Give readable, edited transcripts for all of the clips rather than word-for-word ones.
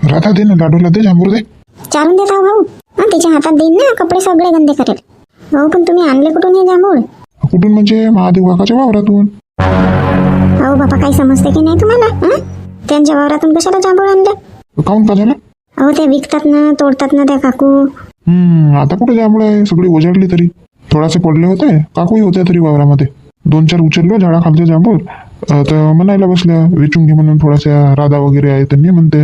राधा दे ना, लाडूला दे, जांभूळ दे. चारून देता हो भाऊ. तिच्या हातात देईन ना, कपडे सगळे गंदे करेल. हो पण तुम्ही आणले कुठून हे जांभूळ? कुठून म्हणजे महादेव काकाच्या वावरातून. हो बापा, काही समजते की नाही तुम्हाला? त्यांच्या वावरातून कशाला जांभूळ आणले? काऊन का झालं? अहो ते विकतात ना, तोडतात ना त्या काकू. आता कुठे जांभूळ आहे, सगळी ओजाडली. तरी थोडासे पडले होते, काकूही होत्या तरी वावरामध्ये. 2-4 उचललो झाडाखालचे जांभूळ, तर म्हणायला बसल्या वेचून घे म्हणून. थोड्याशा राधा वगैरे आहे त्यांनी म्हणते.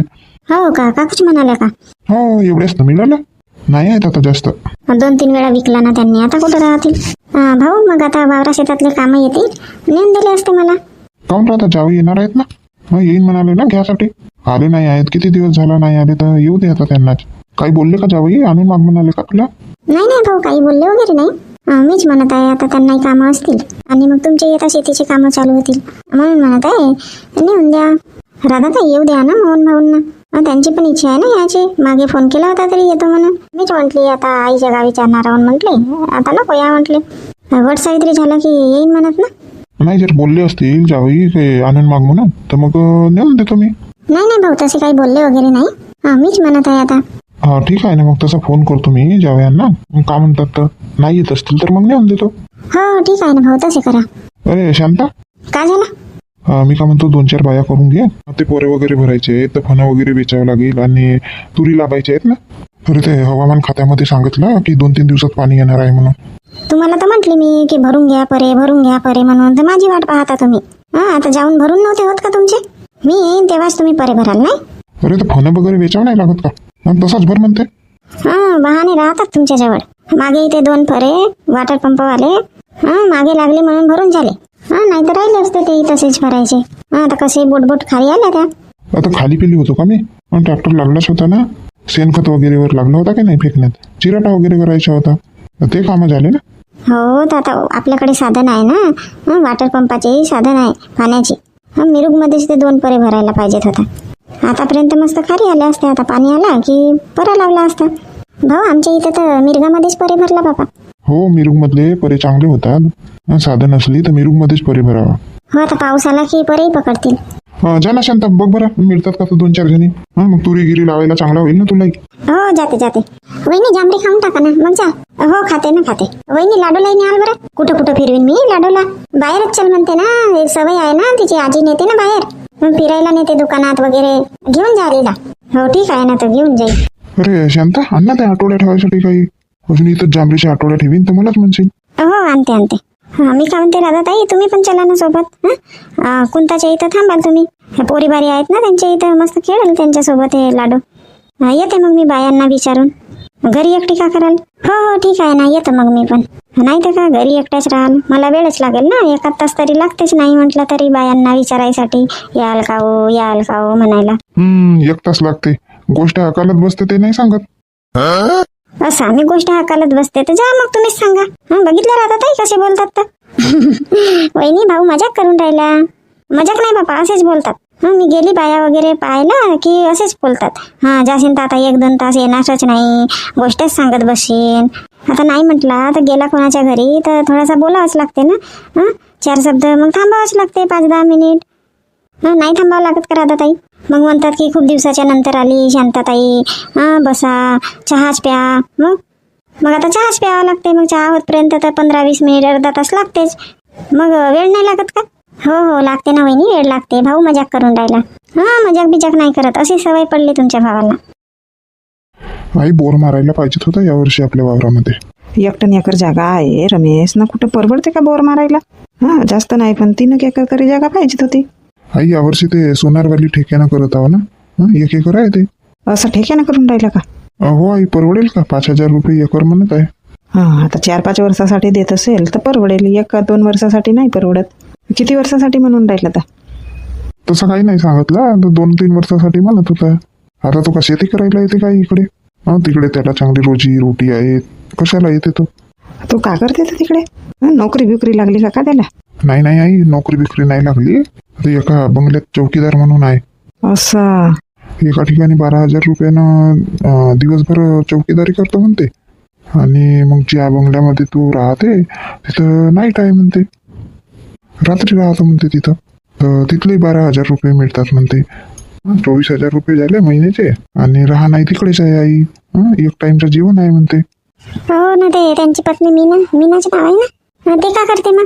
हो का, काकूच म्हणाल्या का? हो, एवढ्याच तर मिळालं, नाही आहेत आता जास्त. 2-3 वेळा विकला ना त्यांनी, आता कुठं राहतील? भाऊ मग आता वावरा शेतातले कामं येतील, नेऊन दिले असते मला. काऊन राहता, जावं येणार आहेत ना. मग येईन म्हणाले ना घ्यासाठी. आले नाही आहेत, किती दिवस झाला नाही आले, तर येऊ दे आता त्यांनाच. काही बोलले का जावई, आणून माग म्हणाले का तुला? नाही नाही भाऊ, काही बोलले वगैरे नाही. मीच म्हणत आहे आता त्यांनाही कामं असतील आणि मग तुमचे येता शेतीचे कामं चालू होतील म्हणून म्हणत आहे नेऊन द्या. राधा ताई येऊ द्या ना मोहन भाऊंना, त्यांची पण इच्छा आहे ना याची. मागे फोन केला होता तरी येतो म्हणून. मीच म्हटली आता आईच्या गावी जाणार आहोत म्हटले, आता नको या म्हटले. वट सावित्री झाला की येईन म्हणत ना. नाही, जर बोलले असतील जावई काही आणून माग म्हणून, तर मग नेऊन देतो मी. नाही नाही भाऊ, तसे काही बोलले वगैरे नाही. मीच म्हणत आहे आता. हा ठीक आहे ना, मग तसा फोन करतो मी जावयांना. का म्हणतात तर नाही येत असतील तर मग नेऊन देतो. हो ठीक आहे ना भाऊ, तसे करा. अरे शांता, काय झालं? मी का म्हणतो 2-4 बाया करून घे. ते पोरे वगैरे भरायचे आहेत, तर फणं वगैरे वेचावं लागेल आणि तुरी लावायचे आहेत ना. अरे ते हवामान खात्यामध्ये सांगितलं की 2-3 दिवसात पाणी येणार आहे म्हणून. तुम्हाला तर म्हटली मी की भरून घ्या परे म्हणून, तर माझी वाट पाहता तुम्ही. आता जाऊन भरून नव्हते होत का तुमचे? मी येईन तेव्हाच तुम्ही परे भराल नाही? अरे तर फणं वगैरे वेचावं नाही लागत का? मग तसाच भर म्हणते. बहाणे राहतात तुमच्याजवळ. मागे इथे 2 फरे वॉटर पंपवाले मागे लागले म्हणून भरून झाले. नाही तर राहिले असते ते तसेच भरायचे. आता कसे बोट खाली आल्या त्या. आता खाली पिली होतो का मी? ट्रॅक्टर लागलाच होता ना, शेणखत वगैरेवर लागला होता की नाही फेकण्यात, चिराटा वगैरे करायचा होता, ते कामं झाले ना. हो तर आता आपल्याकडे साधन आहे ना, वॉटर पंपाचेही साधन आहे पाण्याची. मिरुगमध्येच ते 2 परे भरायला पाहिजेत होता. आतापर्यंत मस्त खाली आल्या असत्या. आता पाणी आला की परा लावला असता. भाऊ आमच्या इथे तर मिरगामध्येच परे भरला बाबा. हो, मिरुग मधले परे चांगले होतात. साधन असली तर मिरुग मध्येच परे भरावा. हो आता पाऊस आला की परेही पकडतील. जा ना शांता, बघ बरं मिळतात का तर 2-4 जणी. मग तुरी गिरी लावायला चांगला होईल ना तुला. हो जाते. वहिनी जांभळी खाऊन टाका ना मग जा. हो खाते. वहिनी लाडूला न्याल बरं. कुठं फिरवीन मी लाडूला? बाहेरच चल म्हणते ना, एक सवय आहे ना तिची, आजी नेते ना बाहेर, मग फिरायला नेते दुकानात वगैरे. घेऊन जा लीला. हो ठीक आहे ना, तर घेऊन जाईल. अरे शांता, आण ना त्या आठवड्या ठेवायसाठी काही. अजून इथं जांभळीच्या आठवड्या ठेवीन तर मलाच म्हणशील. हो आणते. मी काय म्हणते राधा ताई, तुम्ही पण चला ना सोबत. कुंताच्या इथं थांबाल तुम्ही. पोरी बारी आहेत ना त्यांच्या इथं, मस्त खेळेल त्यांच्यासोबत हे लाडू. येते मग मी बायांना विचारून. घरी एकटी का कराल? हो ठीक आहे ना, येतं मग मी पण. नाही तर का घरी एकट्याच राहाल, मला वेळच लागेल ना, 1 तास तरी लागतेच. नाही म्हटलं तरी बायांना विचारायसाठी याल का हो म्हणायला. 1 तास लागते. गोष्ट हाकालत बसते ते नाही सांगत. असं मी गोष्ट हाकालत बसते तर जा मग तुम्हीच सांगा. बघितलं राहता ताई कसे बोलतात तर. वहिनी भाऊ मजाक करून राहिला. मजाक नाही बापा, असेच बोलतात. मी गेली बाया वगैरे पाहायला की असेच बोलतात. जाशीन तर आता 1-2 तास येणारच नाही, गोष्टच सांगत बसीन. आता नाही म्हटला तर गेला कोणाच्या घरी तर थोडासा बोलावंच लागते ना. 4 शब्द मग थांबावंच लागते, 5-10 मिनिट. नाही थांबावं लागत का राधा ताई? मग म्हणतात की खूप दिवसाच्या नंतर आली शांताताई, बसा चहाच प्या. मग आता चहाच प्यावा लागते. मग चहा होतपर्यंत तर 15-20 मिनिट, अर्धा तास लागतेच. मग वेळ नाही लागत का? हो लागते ना वहिनी, वेळ लागते. भाऊ मजाक करून राहिला. मजाक बिजाक नाही करत, अशी सवय पडली तुमच्या भावाला. आई बोर मारायला पाहिजेत होता यावर्षी आपल्या वावरामध्ये. 1 एकर जागा आहे रमेश ना, कुठं परवडते का बोर मारायला? जास्त नाही पण 3 एकर तरी जागा पाहिजेत होती. आई यावर्षी ते सोनारवाली ठेक्यानं करत आहो ना, 1 एकर आहे ते. असं ठेक्यानं करून राहिला का? हो आई, परवडेल का? 5,000 रुपये एकर म्हणत आहे. आता 4-5 वर्षासाठी देत असेल तर परवडेल. 1-2 वर्षासाठी नाही परवडत. किती वर्षासाठी म्हणून राहिला तर? तसं काही नाही सांगितलं, 2-3 वर्षासाठी म्हणत होता. आता तो का शेती करायला येते काय इकडे? तिकडे त्याला चांगली रोजी रोटी आहे, कशाला येते तो? तू का करते तर तिकडे? नोकरी बिकरी लागली का त्याला? नाही आई, नोकरी बिकरी नाही लागली. ते एका बंगल्यात चौकीदार म्हणून आहे. असं? एका ठिकाणी 12,000 रुपयानं दिवसभर चौकीदारी करतो म्हणते. आणि मग ज्या बंगल्यामध्ये तू राहते तिथं नाईट आहे म्हणते, रात्री राहतो म्हणते तिथं. तर तिथले 12,000 रुपये मिळतात म्हणते. 24,000 रुपये झाले महिन्याचे. आणि राहा नाही तिकडेच आहे आई. एक टाइमचं जेवण आहे म्हणते. हो ना, ते त्यांची पत्नी मीनाचं नाव आहे ना. ते का करते मग?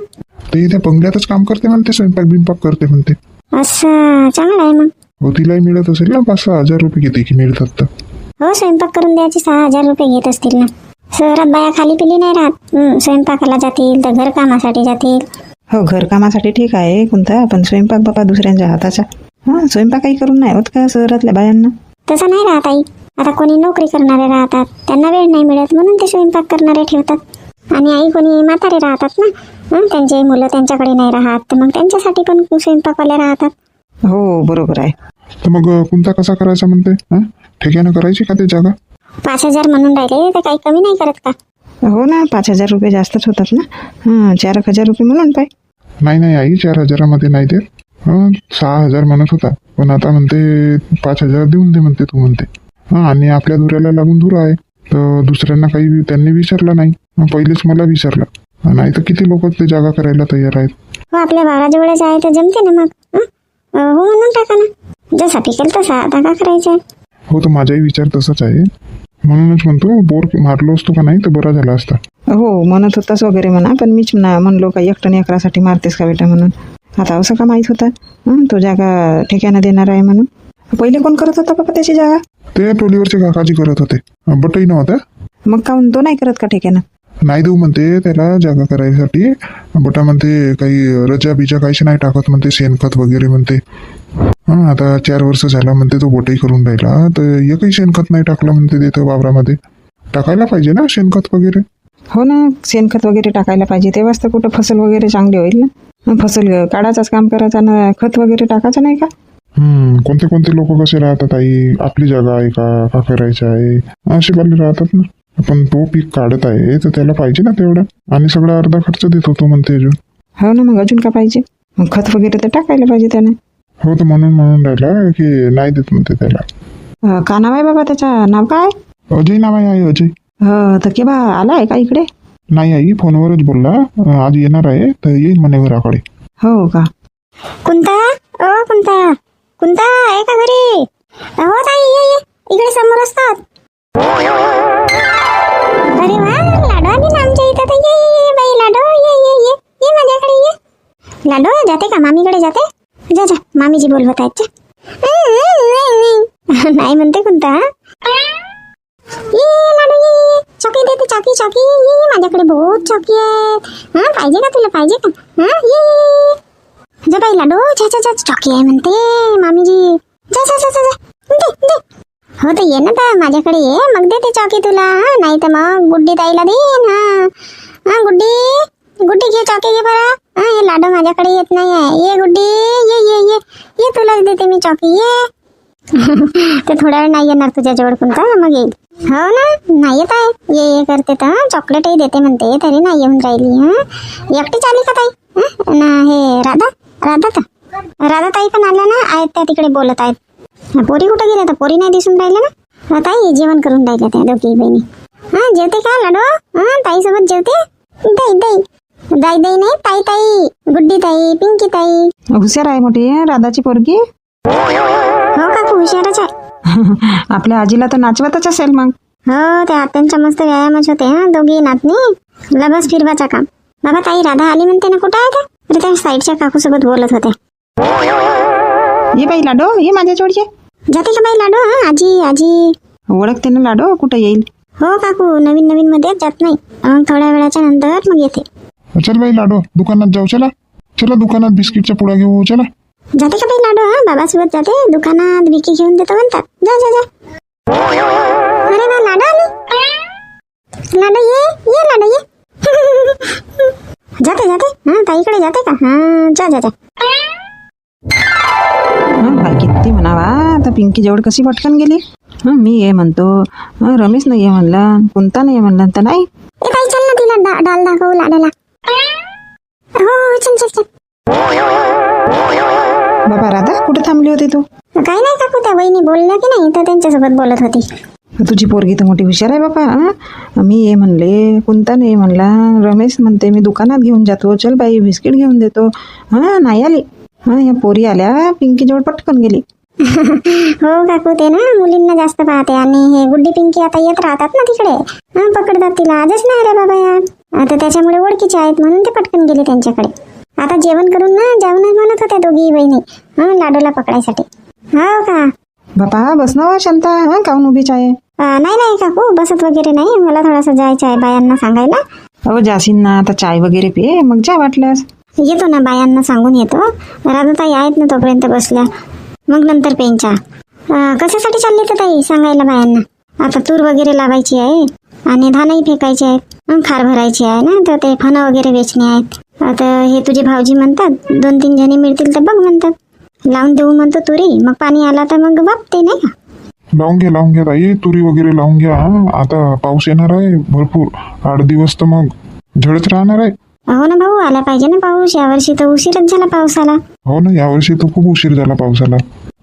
ते त्या बंगल्यातच काम करते म्हणते, स्वयंपाक बिंपाक करते म्हणते. असं चांगलं आहे मग. हो तिलाही मिळत असेल ना 5-6 हजार रुपये किती की मिळतात तर. हो, स्वयंपाक करून द्यायचे 6,000 रुपये घेत असतील ना. शहरात बाया खाली पिली नाही राहत. स्वयंपाकाला जातील तर घरकामासाठी जातील. हो, घरकामासाठी ठीक आहे कोणता, पण स्वयंपाक बापा दुसऱ्यांच्या हाताचा. स्वयंपाकही करून नाही होत का शहरातल्या बायांना? तसं नाही राहत आई. आता कोणी नोकरी करणारे राहतात, त्यांना वेळ नाही मिळत म्हणून ते स्वयंपाक करणारे ठेवतात. आणि आई कोणी म्हातारे राहतात ना, त्यांचे मुलं त्यांच्याकडे नाही राहत, तर मग त्यांच्यासाठी पण स्वयंपाकवाले राहतात. हो बरोबर आहे. तर मग कोणता कसा करायचा म्हणते? ठेक्यानं करायची का ते जागा? 5,000 म्हणून राहिले तर काही कमी नाही करत का? हो ना, 5,000 रुपये जास्तच होतात ना. 4,000 रुपये म्हणून पाय. नाही आई 4,000 नाही देत. 6,000 म्हणत होता, पण आता म्हणते 5,000 देऊन दे म्हणते तू म्हणते. आणि आपल्या धुऱ्याला लागून धुरा आहे, तर दुसऱ्यांना काही त्यांनी विचारलं नाही. पहिलेच मला विचारलं. नाही तर किती लोक ते जागा करायला तयार आहेत. हो, आपल्या वावराजवळच आहे तर जमते ना मग. हो म्हणून टाका ना, जसा पिकेल तसा. आता का करायचं? हो, तर माझाही विचार तसाच आहे. म्हणूनच म्हणतो बोर मारलो असतो का नाही तर बरा झाला असता. हो म्हणत होतास वगैरे म्हणा, पण मीच म्हणलो का एकटं एकरासाठी मारतेस का बेटा म्हणून. आता असं का माहीत होतं तो जागा ठेक्यानं देणार आहे म्हणून? पहिले कोण करत होता बाबा त्याची जागा? ते टोलीवरचे काकाजी करत होते. बटही नव्हता. मग काहून तो नाही करत का ठेक्यानं? नाही देऊ म्हणते त्याला जागा करायसाठी. बटा म्हणते काही रजा बिजा काहीच नाही टाकत म्हणते, शेणखत वगैरे म्हणते. आता 4 वर्ष झाला म्हणते तो बोटही करून राहिला, तर एकही शेणखत नाही टाकलं म्हणते तिथं वावरामध्ये. टाकायला पाहिजे ना शेणखत वगैरे. हो ना, शेणखत वगैरे टाकायला पाहिजे, तेव्हाच तर कुठं फसल वगैरे चांगली होईल ना. फसल काढायचाच काम करायचा ना, खत वगैरे टाकायचं नाही का? कोणते कोणते लोक कसे राहतात आई, आपली जागा आहे का करायचं आहे असे बाले राहतात ना. पण तो पीक काढत आहे तर त्याला पाहिजे ना तेवढं. आणि सगळा अर्धा खर्च देत होतो म्हणते अजून. हो ना, मग अजून का पाहिजे? मग खत वगैरे तर टाकायला पाहिजे त्याने. हो, तर म्हणून राहिला की नाही देत म्हणते त्याला. का नाव आहे बाबा त्याचा? नाव काय? अजय नाव आहे आई, अजय. तर केव्हा आलाय का इकडे? नाही आई, फोनवरच बोलला. आज येणार आहे तर येईल म्हणे घराकडे. हो का? कुंता आहे का घरी? हो ताई, ये इकडे समोर असतात. अरे वा, लाडो आली ना आमच्या इथं. तर ये बाई लाडो, ये माझ्याकडे ये. लाडो जाते का मामीकडे? जाते जा मामीजी बोलवत आहेत. नाही म्हणते कुंता. ये लाडो ये, चॉकी देते, चॉकी ये माझ्याकडे बहुत चॉकी आहे. पाहिजे का तुला? पाहिजे का? ये जा बाई लाडो, जा चॉकी आहे म्हणते मामीजी. जा दे. हो तर ये ना, तर माझ्याकडे ये, मग देते चॉकी तुला. नाही तर मग गुड्डी ताईला देईन. गुड्डी घे चॉकी, घे बरं. हे लाडो माझ्याकडे येत नाही आहे. ये गुड्डी, ये तुलाच देते मी चॉकी, ये. ते थोड्या वेळ नाही येणार तुझ्याजवळ कोणता, मग येईल. हो ना, नाही येत आहे. ये करते तर चॉकलेटही देते म्हणते, तरी नाही येऊन राहिली. एकटीच आली का ताई? ना हे राधा ताई पण आल्या ना, आहेत त्या तिकडे बोलत आहेत. पोरी कुठं गेल्या? तर पोरी नाही दिसून राहिल्या ना. ताई जेवण करून राहिल्या त्या दोघी बहिणी. जेवते का लाडो? ताई सोबत जेवते. दाई नाही, ताई, गुड्डी ताई, पिंकी ताई. हुशार आहे मोठी राधाची पोरगी. हो काकू, हुशारच आहे. आपल्या आजीला तर नाचवतच असेल मग. हो, त्या आत्यांच्या मस्त व्यायामच होते. दोघी नातनी लबस फिरवाचा काम. बाबा ताई राधा आली म्हणते ना, कुठं आहे त्या? अरे त्या साईडच्या काकू सोबत बोलत होते. ये बाई लाडो, ये माझ्या जोडचे. जाते का बाई लाडो? आजी ओळखते ना लाडो, कुठं येईल? हो काकू, नवीन मध्ये जात नाही. थोड्या वेळाच्या नंतर मग येते. चल बाई लाडो, दुकानात जाऊ. चला दुकानात बिस्किटचा पुडा घेऊ. चला. जाते का बाई लाडो? बाबासोबत जाते दुकानात, बिकी घेऊन देतो म्हणतात. जा. अरे वा, लाडो आली. लाडो ये लाडो ये. जाते ताईकडे जाते का? जा. किती म्हणावा, आता पिंकी जवळ कशी पटकन गेली. मी ये म्हणतो, रमेश नाही ये म्हणला, कोणता नाही म्हणला तर नाही. ताई चल ना, तिला डाल दाखवू लाडाला. हो चल. बाबा राधा, कुठे थांबली होती तू? काही नाही काकू, त्या वहिनी बोलल्या की नाही तर त्यांच्यासोबत बोलत होती. तुझी पोरगी तर मोठी हुशार आहे बाबा. मी ये म्हणले, कोणता नाही म्हणला. रमेश म्हणते मी दुकानात घेऊन जातो, चल बाई बिस्किट घेऊन देतो. नाही आली. या पोरी आल्या, पिंकी जवळ पटकन गेली. हो काकू, ते ना मुलींना जास्त पाहते. आणि हे गुड्डी पिंकी आता येत राहतात ना तिकडे, पकडतात तिला. आजच नाही रे बाबा यार, आता त्याच्यामुळे ओळखीचे आहेत म्हणून ते पटकन गेले त्यांच्याकडे. आता जेवण करून ना जेवण म्हणत होत्या दोघी बहिणी लाडूला पकडायसाठी. हो का बापा बस ना शांता, काहून उभीच आहे? नाही नाही काकू, बसत वगैरे नाही, मला थोडंसं जायचं आहे बायांना सांगायला. अहो जाशील ना आता, चाय वगैरे पे, मग जा वाटल्यास. येतो ना, बायांना सांगून येतो. राधाताई आहेत ना तोपर्यंत बसल्या, मग नंतर पेंचा. कशासाठी चालली तर ताई सांगायला बायांना? आता तूर वगैरे लावायची आहे आणि धानही फेकायचे आहेत, खार भरायची आहे ना, तर ते फणं वगैरे वेचणे आहेत. आता हे तुझे भाऊजी म्हणतात 2-3 जणी मिळतील तर बघ म्हणतात, लावून देऊ म्हणतो तुरी, मग पाणी आला तर मग वापते नाही का. लावून घ्या ताई, तुरी वगैरे लावून घ्या. आता पाऊस येणार आहे भरपूर, 8 दिवस तर मग झडच राहणार आहे. हो ना भाऊ, आला पाहिजे ना पाऊस. यावर्षी तर उशीरच झाला पावसाला. हो ना, यावर्षी तर खूप उशीर झाला पावसाला.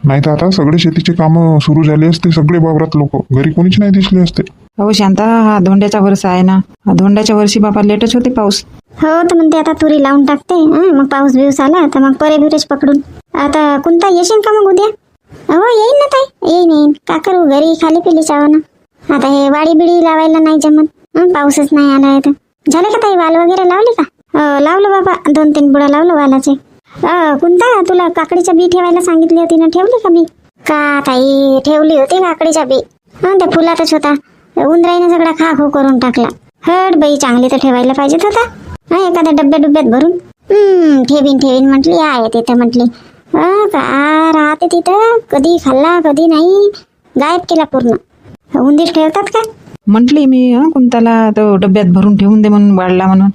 नाही तर आता सगळे शेतीचे कामं सुरू झाले असते, सगळे वावरात लोक, घरी कोणीच नाही दिसले असते. अहो शांता, हा धोंड्याचा वर्ष आहे ना, धोंड्याच्या वर्षी बाबा लेटच होते पाऊस. हो तर म्हणते आता तुरी लावून टाकते, मग पाऊस बिऊस आला तर मग परे बिरेच पकडून. आता कोणता येशील का मग उद्या? हो येईन ना ताई, येईन. का करू, घरी खाली पिली चावं. आता हे वाडी बिडी लावायला नाही जमत, पाऊसच नाही आला आहे तर. झाले का ताई, वाल वगैरे लावली का? लावलं बाबा, 2-3 बुडा लावलं वालाचे. कोणता तुला काकडीच्या बी ठेवायला सांगितली होती ना, ठेवली का बी? का ताई, ठेवली होती काकडीच्या बी, त्या फुलातच होता. उंदराईने सगळा खा करून टाकला. हड बाई, चांगली तर ठेवायला पाहिजेत होता. एखाद्या डब्यात भरून ठेवीन म्हटली, आहे तिथं म्हटली. का राहते तिथं, कधी खाल्ला कधी नाही, गायब केला पूर्ण. उंदीर ठेवतात का? म्हटली मी कुंताला तो डब्यात भरून ठेवून दे म्हणून, वाढला म्हणून.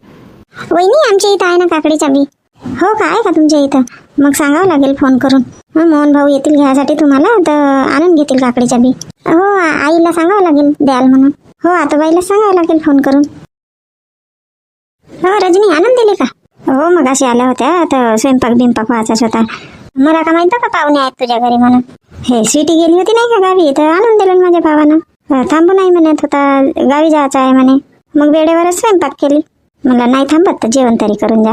वहिनी आमच्या इथं आहे ना काकडीचा बी. हो का, आहे का तुमच्या इथं? मग सांगावं लागेल फोन करून. मोहन भाऊ येतील घ्यायसाठी तुम्हाला, तर आणून घेतील काकडीचा बी. हो, आईला सांगावं लागेल द्याल म्हणून. हो, आता बाईला सांगावं लागेल फोन करून. हो रजनी, आणून दिली का? हो, मग अशी आल्या होत्या तर स्वयंपाक बिंपाक व्हायचाच होता. मला का माहित का पाहुणे आहेत तुझ्या घरी म्हणून. हे स्वीटी गेली होती नाही का गावी, तर आणून दिलं माझ्या भावानं. थांबू नाही म्हणत होता, गावी जायचं आहे म्हणे. मग वेळेवरच स्वयंपाक केली. मला नाही थांबत तर जेवण तरी करून जा.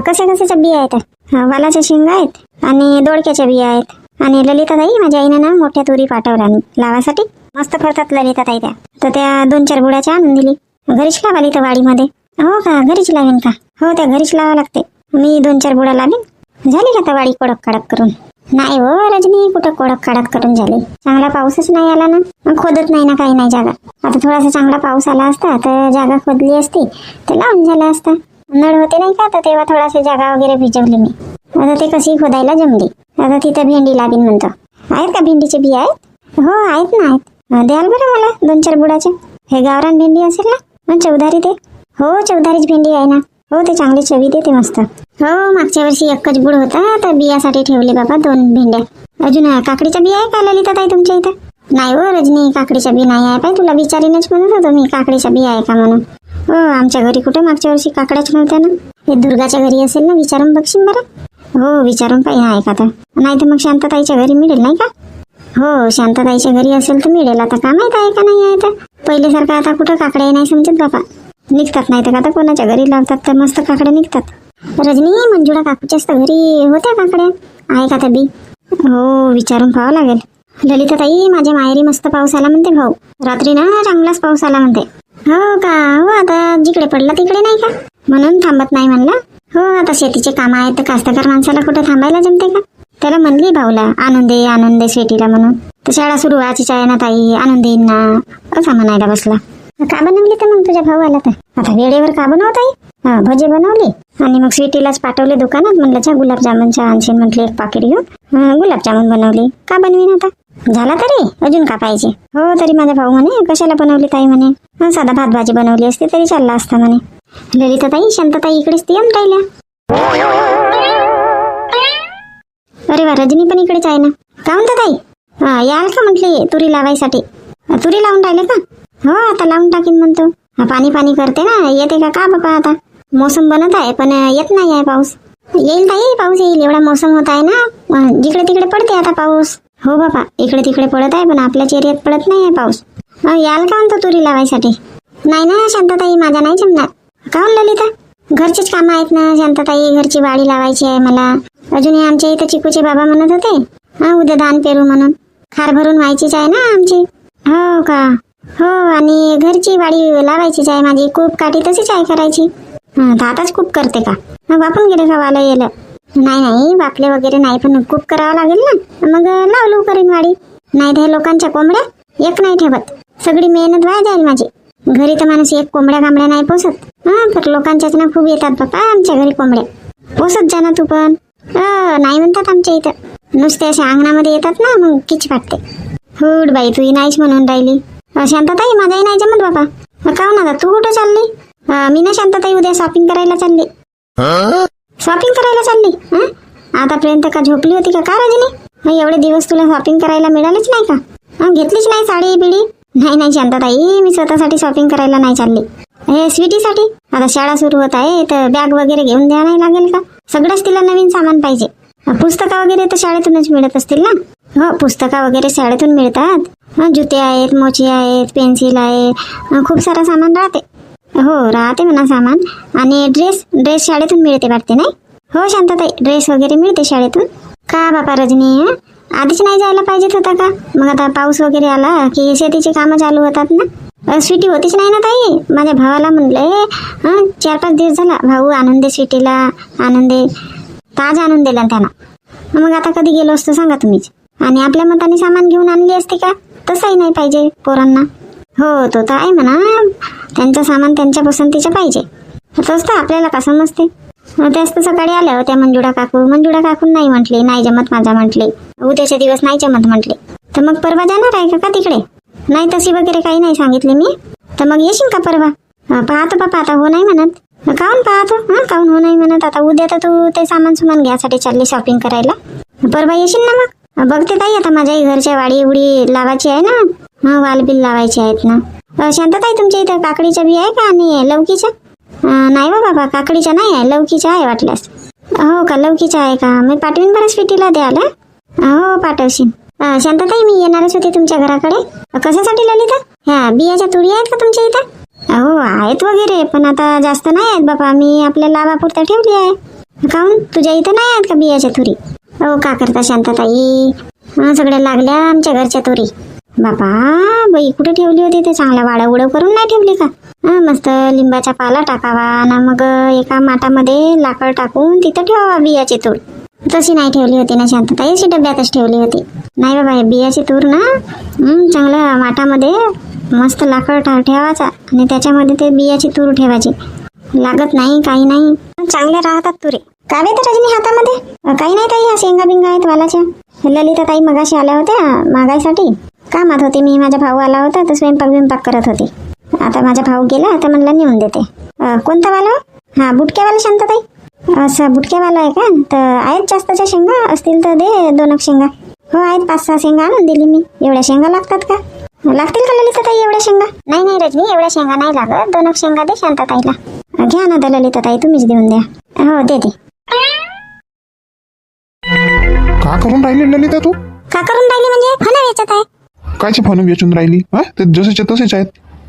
कशाच्या बिया आहेत? वालाच्या शेंगा आहेत आणि दोडक्याच्या बिया आहेत. आणि ललिताताई माझ्या आईनं ना मोठ्या तुरी पाठवल्या लावासाठी, मस्त फरतात ललिताताई त्या. तर त्या 2-4 बुडाच्या आणून दिली. घरीच लावाली तर वाडीमध्ये. हो का, घरीच लावेन का? हो, त्या घरीच लावा लागते. मी 2-4 बुडा लावेन. झाली का वाडी कोडक काडक करून? नाही हो रजनी, कुठं कोडक काडक करून झाली. चांगला पाऊसच नाही आला ना, खोदत नाही ना, काही नाही जागा. आता थोडासा चांगला पाऊस आला असता तर जागा खोदली असती, तर लावून झाला असता. नळ होते नाही का, तर तेव्हा थोडासा जागा वगैरे भिजवली मी. आता ते कशी खोदायला जमली. आता तिथं भेंडी लावीन म्हणतो. आहेत का भेंडीचे बिया आहेत? हो आहेत ना, आहेत. द्याल बरं मला 2-4 बुडाचे. हे गावरान भेंडी असेल ना, चौधारी ते? हो, चौधारीच भेंडी आहे ना. हो, ते चांगली चवी देते मस्त. हो, मागच्या वर्षी एकच बुड होता, तर बियासाठी ठेवले बाबा 2 भेंड्या. अजून काकडीच्या बिया आहे का ललिताताई तुमच्या इथं? नाही हो रजनी, काकडीच्या बी नाही आहे. पाय तुला विचारीनच म्हणत होतो मी, काकडीच्या बिया आहे का म्हणून. हो, आमच्या घरी कुठं मागच्या वर्षी काकड्याच नव्हत्या ना. हे दुर्गाच्या घरी असेल ना, विचारून बघशील बरं. हो, विचारून पाहिजे आहे का तर. नाही तर मग शांताताईच्या घरी मिळेल नाही का? हो, शांताताईच्या घरी असेल तर मिळेल. आता का माहित आहे का नाही आहे तर. पहिल्यासारखं आता कुठं काकड्या नाही समजत बाबा. निघतात नाही तर आता कोणाच्या घरी लावतात तर मस्त काकड्या निघतात. रजनी, मंजुळा काकूच्याच तर घरी होत्या काकड्या, आहे का तर बी? हो, विचारून पाहावं लागेल. ललिताताई, माझ्या माहेरी मस्त पाऊस आला म्हणते भाऊ. रात्री ना चांगलाच पाऊस आला म्हणते. हो का? हो, आता जिकडे पडला तिकडे नाही का, म्हणून थांबत नाही म्हणला. हो, आता शेतीचे काम आहेत तर कास्तकार माणसाला कुठं थांबायला जमते का? त्याला म्हणली भाऊला, आणून दे स्वीटीला म्हणून. तर शाळा सुरू व्हायचीच आहे ना ताई, आणून देईन ना, असं म्हणायला बसला. का बनवली तर मग तुझ्या भाऊ आला तर? आता वेळेवर का बनवताई? भजे बनवली आणि मग स्वीटीलाच पाठवले दुकानात. म्हणलं चा गुलाबजामुनच्या आणशीन म्हटले 1 पाकिट घेऊन. गुलाबजामुन बनवली. का बनवीन आता? झाला तरी अजून का पाहिजे? हो, तरी माझा भाऊ म्हणे कशाला बनवली ताई म्हणे, साधा भात भाजी बनवली असती तरी चालला असता म्हणे. ललिताताई, शांताताई इकडेच ती येऊन राहिल्या. अरे वा, रजनी पण इकडेच आहे ना. का म्हणता ताई, याल का म्हटली तुरी लावायसाठी? तुरी लावून राहिले का? हो, आता लावून टाकीन म्हणतो. पाणी करते ना, येते का बाबा? आता मोसम बनत आहे पण येत नाही आहे पाऊस. येईल ताई, पाऊस येईल. एवढा मोसम होत आहे ना, जिकडे तिकडे पडते आता पाऊस. हो बाबा, इकडे तिकडे पडत आहे पण आपल्याच एरियात पडत नाही आहे पाऊस. याल का म्हणतो तुरी लावायसाठी? नाही ना शांताताई, माझ्या नाही जमणार. काहून ललिता? घरचेच कामं आहेत ना शांताताई, घरची वाडी लावायची आहे मला. अजूनही आमच्या इथं चिकूचे बाबा म्हणत होते हा उद्या धान पेरू म्हणून. खार भरून व्हायचीच आहे ना आमची. हो का? हो, आणि घरची वाडी लावायचीच आहे माझी. कूप काठी तशीच आहे करायची. तर आताच कूप करते का? वापून गेले का वाला येलं? नाही वापले वगैरे नाही, पण कूप करावं लागेल ना. मग लावलो करीन वाडी. नाही तर लोकांच्या कोंबड्या एक नाही ठेवत. सगळी मेहनत वाया जाईल माझी. घरी तर माणूस एक कोंबड्या कांबड्या नाही पोसत. तर लोकांच्याच ना खूप येतात बापा आमच्या घरी कोंबड्या. पोसत जा ना तू पण. नाही म्हणतात आमच्या इथं. नुसते अशा अंगणामध्ये येतात ना, मग किच वाटते. हुड बाई, तू नाहीच म्हणून राहिली. शांताताई, माझाही नाही जमत बाबा. काहून आता तू कुठं चालली? मी ना शांताताई उद्या शॉपिंग करायला चालली. शॉपिंग करायला चालली? आतापर्यंत का झोपली होती का रजनी? एवढे दिवस तुला शॉपिंग करायला मिळालीच नाही का? घेतलीच नाही साडी बिडी? नाही शांताताई, मी स्वतःसाठी शॉपिंग करायला नाही चालली. हे स्वीटीसाठी. आता शाळा सुरू होत आहे तर बॅग वगैरे घेऊन द्या नाही लागेल का? सगळंच तिला नवीन सामान पाहिजे. पुस्तकं वगैरे तर शाळेतूनच मिळत असतील ना? हो, पुस्तकं वगैरे शाळेतून मिळतात. जुते आहेत, मोची आहेत, पेन्सिल आहे, खूप सारं सामान राहते. हो, राहते म्हणा सामान. आणि ड्रेस शाळेतून मिळते वाटते नाही? हो शांताताई, ड्रेस वगैरे मिळते शाळेतून. का बापा रजनी, आधीच नाही जायला पाहिजेत होता का? मग आता पाऊस वगैरे आला की शेतीची कामं चालू होतात ना. स्वीटी होतीच नाही ना ताई. माझ्या भावाला म्हणले 4-5 दिवस झाला, भाऊ आणून दे स्वीटीला, आणून दे. ताज आणून दिला त्यांना. मग आता कधी गेलो असतो सांगा तुम्हीच. आणि आपल्या मताने सामान घेऊन आणली असते का? तसंही नाही पाहिजे पोरांना. हो, तो तर आहे म्हणा. त्यांचं सामान त्यांच्या पसंतीचं पाहिजे. तसं तर आपल्याला का समजते. त्याच तर सकाळी आल्या होत्या मंजुळा काकू नाही म्हटली, नाही जमत माझा म्हटली. उद्याचे दिवस नाही जमत म्हटले. तर मग परवा जाणार आहे का तिकडे? नाही तशी वगैरे काही नाही सांगितले मी. तर मग येशील का परवा? पाहतो बापा, आता हो नाही म्हणत. काहून पाहतो? काहून हो नाही म्हणत? आता उद्या तर तू ते सामान घ्यासाठी चालली शॉपिंग करायला. परवा येशील ना मग? बघते ताई, आता माझ्याही घरच्या वाडी उडी लावायची आहे ना. वालबिल लावायची आहेत ना. शांताताई, तुमच्या इथं काकडीच्या बी आहे का आणि लवकीच्या? नाही हो बाबा, काकडीच्या नाही आहे, लवकीच्या आहे वाटल्यास. हो का, लवकीच्या आहे का? मी पाठवीन बरं स्वीटीला द्यायला. हो, पाठवशील. शांताताई, मी येणारच होते तुमच्या घराकडे. कशासाठी ललिता? ह्या बियाच्या तुरी आहेत का तुमच्या इथं? हो, आहेत वगैरे, पण आता जास्त नाही आहेत बाबा. मी आपल्या लाभापुरता ठेवली आहे. काहून, तुझ्या इथं नाही आहेत का बियाच्या तुरी? हो, का करता शांताताई? सगळ्या लागल्या आमच्या घरच्या तुरी. बापा बाई, कुठे ठेवली होती ते? चांगल्या वाडा करून नाही ठेवली का? मस्त लिंबाचा पाला टाकावा आणि मग एका माठामध्ये लाकड टाकून तिथं ठेवावा बियाची तूर. तशी नाही ठेवली होती ना शांताताई, अशी डब्यातच ठेवली होती. नाही बाबा, बियाची तूर ना चांगल्या माठामध्ये मस्त लाकड ठेवायचा आणि त्याच्यामध्ये ते बियाची तूर ठेवायची. लागत नाही, काही नाही, चांगल्या राहतात तुरे. काय तर रजनी हातामध्ये? काही नाही ताई, शेंगा बिंगा आहेत वालाच्या. ललिता ताई मगाशी आल्या होत्या मागायसाठी. कामात होते मी. माझा भाऊ आला होता तर स्वयंपाक करत होते. आता माझा भाऊ गेला, आता म्हणला नेऊन देते. कोणता वाला? बुटक्यावाला शांताताई. असं बुटक्यावाला आहे का? तर आहेत जास्तच्या शेंगा असतील तर दे 2 शेंगा. हो, आहेत 5-6 शेंगा आणून दिली मी. एवढ्या शेंगा लागतात का? लागतील का ललिता ताई एवढ्या शेंगा? नाही रजनी, एवढ्या शेंगा नाही लागत. 2 शेंगा दे शांताताईला. घ्या ना तर ललिता ताई, तुम्हीच देऊन द्या. हो, दे. का करून राहिली ललिता तू? का करून राहिली म्हणजे? फणं वेचत आहे. कायचे फणं वेचून राहिली? ते जसेच्या तसेच आहेत.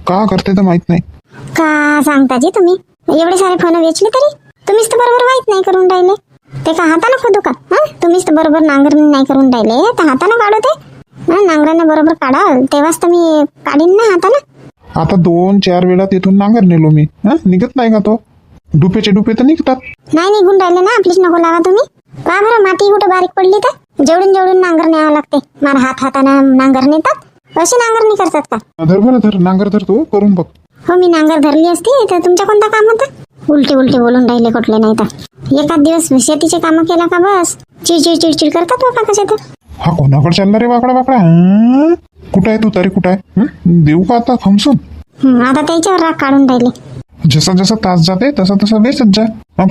का करते तर माहित नाही. का सांगता जी तुम्ही? एवढे सारे फणं वेचले तरी तुम्हीच तर बरोबर माहित नाही करून राहिले. ते का हाताने खोदू का? तुम्हीच तर बरोबर नांगरणी नाही करून राहिले, तर हाताने काढू ते. नांगराने बरोबर काढाल तेव्हाच तर मी काढीन ना हाताने. आता 2-4 वेळा तिथून नांगर नेलो मी. निघत नाही का तो? डुपेचे डुपे तर निघतात. नाही निघून राहिले ना, आपलीच नको लावा तुम्ही. का बरं, माती कुठं बारीक पडली तर जेवढून नांगर न्यावं लागते. मार हाताने नांगर नेतात, अशी नांगरणी करतात का? धर नांगर धर, तू करून बघ. हो, मी नांगर धरली असती तर तुमच्या कोणता काम होतं? उलटे बोलून राहिले कुठले नाही तर. एखाद दिवस शेतीचे कामं केला का बस चिडचिड करतात बाबा कसे तर. हा कोणाकडे चालला रे वाकडा? कुठं आहे तू तरी? कुठं आहे? देऊ का आता खमसून? आता त्याच्यावर राग काढून राहिले. जसा तास जाते तसा वेचत जा.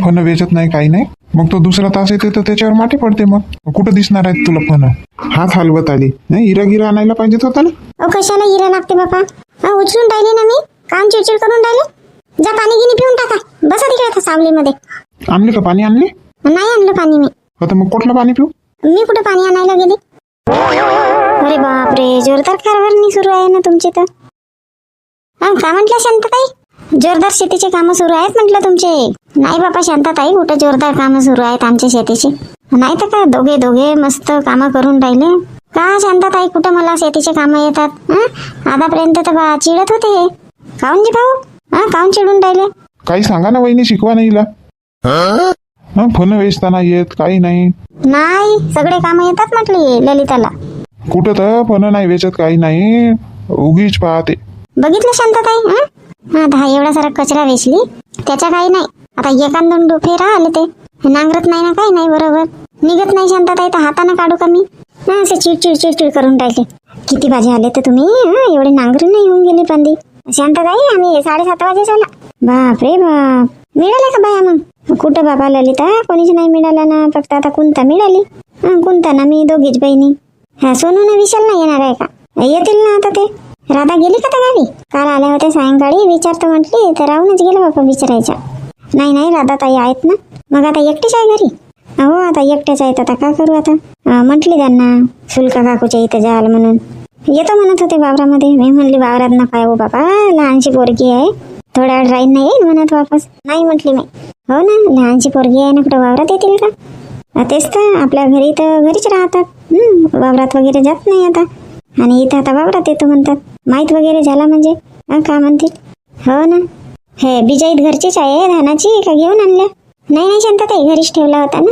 फणं वेचत नाही, काही नाही. मग तो दुसरा तास येते तर त्याच्यावर माटी पडते. मग कुठं दिसणार आहेत तुला फणं? हात हलवत आली नाही. हिरा आणायला पाहिजेत होता ना. कशाला हिरा लागते बाबा? उचलून राहिली ना मी. काम चिडचिड करून राहिले. जा पाणी गिनी पिऊन टाका. बसा तिकडे आता सावलीमध्ये. आणले का पाणी? आणले नाही आणलं पाणी मी. आता मग कुठलं पाणी पिऊ? मी कुठं पाणी आणायला गेली? अरे बापरे, जोरदार कारभारणी सुरू आहे ना तुमची तर. का म्हटलं शांताताई? जोरदार शेतीचे कामं सुरू आहेत म्हटलं तुमचे. नाही बाबा शांताताई, कुठं जोरदार कामं सुरू आहेत आमच्या शेतीची. नाही तर काय दोघे दोघे मस्त कामं करून राहिले. का शांताताई कुठं मला शेतीचे कामं येतात? आतापर्यंत तर बा चिडत होते हे. काऊन जी भाऊ काऊन चिडून राहिले? काही सांगा ना वहिनी, शिकवा नाही हिला. फोन वेचताना येत काही नाही. नाही सगळे कामं येतात म्हटली ललिताला. कुठं तर फोन नाही वेचत काही नाही, उगीच पाहते. बघितलं शांताताई? आता एवढा सारा कचरा वेचली त्याच्या काही नाही. आता एकान दोन फेरा आले ते नांगरत नाही ना काही नाही बरोबर निघत नाही शांताताई. तर हाताने काढू का मी? असे चिडचिड चिडचिड करून राहिले. किती वाजे आले तर तुम्ही? एवढे नांगरून नाही येऊन गेली पांदी. शांताताई आम्ही 7:30 वाजे झाला. बाप रे बाप. मिळाले का बाया मग? कुठं बाबा ललिता कोणीच नाही मिळाला ना. फक्त आता कुंता मिळाली. कुंता ना मी दोघीच बहिणी. सोनू ना विशाल नाही येणार आहे का? येतील ना आता ते. राधा गेली का त्या गावी? काल आल्या होत्या सायंकाळी. विचारतो म्हटली तर राहूनच गेलं बाबा विचारायच्या. नाही राधा ताई आहेत ना. मग आता एकटीच आहे घरी? हो आता एकट्याच आहेत. आता का करू आता? म्हटली त्यांना सुलका काकूच्या इथं जाल म्हणून. येतो म्हणत होते वावरामध्ये. मी म्हणली वावरात ना काय हो बाबा, लहानशी पोरगी आहे, थोड्या वेळ राहीन नाही येईल म्हणत वापस. नाही म्हटली मी. हो ना लहानशी पोरगी आहे ना, कुठं वावरात येतील का? तेच तर आपल्या घरी तर घरीच राहतात. वावरात वगैरे जात नाही आता. आणि इथं आता वावरात येतो म्हणतात. माहीत वगैरे झाला म्हणजे का म्हणतील. हो ना. हे बिजाईत घरचीच आहे धानाची का घेऊन आणल्या? नाही शांताताई घरीच ठेवला होता ना.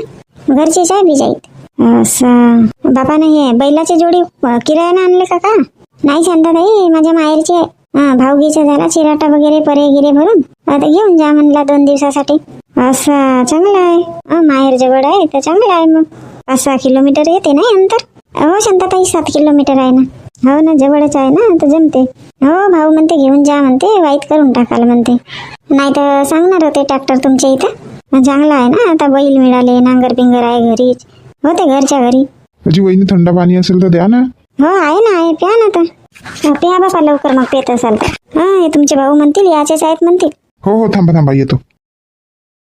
घरचीच आहे बिजाईत. असं बापानं हे बैलाची जोडी किरायानं आणले का? नाही शांताताई माझ्या माहेरची आहे. भाऊगीचा झाला चिराटा वगैरे परे गिरे भरून. आता घेऊन जा म्हणला 2 दिवसासाठी. असं चांगलं आहे. माहेर जवळ आहे तर चांगलं आहे. मग 5-6 किलोमीटर येते नाही अंतर? हो शांताताई 7 किलोमीटर आहे ना. हो ना जवळच आहे ना तर जमते. हो भाऊ म्हणते घेऊन जा म्हणते, वाईट करून टाकाल म्हणते. नाही तर सांगणार होते ट्रॅक्टर तुमच्या इथं चांगला आहे ना. आता बैल मिळाले, नांगर पिंगर आहे घरीच. होते घरच्या घरी. त्याची वहिनी थंड पाणी असेल तर द्या ना. हो आहे ना आहे. प्या ना तर. प्या बापा लवकर मग पेत असाल तर. हे तुमचे भाऊ म्हणतील याचेच आहेत म्हणतील. हो थांबा येतो.